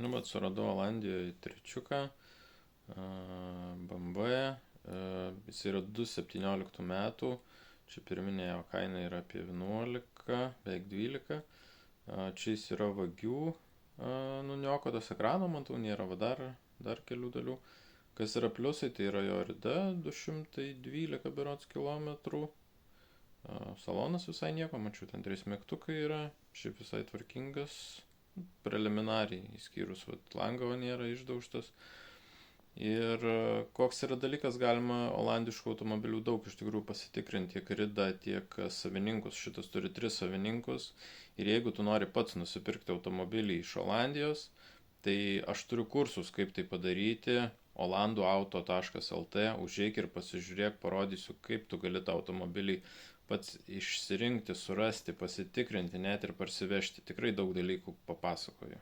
Nu, bet suradau Olandijoje trečiuką, BMW, jis yra 2,17 metų, čia pirminė jo kaina yra apie 11, beveik 12, čia jis yra vagių, nuniokotas ekrano, matau, nėra va dar kelių dalių. Kas yra pliusai, tai yra jo rida 212 berods kilometrų, salonas visai nieko, mačiau, ten 3 mygtukai yra, šiaip visai tvarkingas, preliminariai, išskyrus langą nėra išdaužtas. Ir koks yra dalykas, galima olandiškų automobilių daug iš tikrųjų pasitikrinti, tiek ridą, tiek savininkus. Šitas turi 3 savininkus. Ir jeigu tu nori pats nusipirkti automobilį iš Olandijos, tai aš turiu kursus, kaip tai padaryti, olanduauto.lt, užeik ir pasižiūrėk, parodysiu, kaip tu gali tą automobilį pats išsirinkti, surasti, pasitikrinti, net ir parsivežti. Tikrai daug dalykų papasakoju.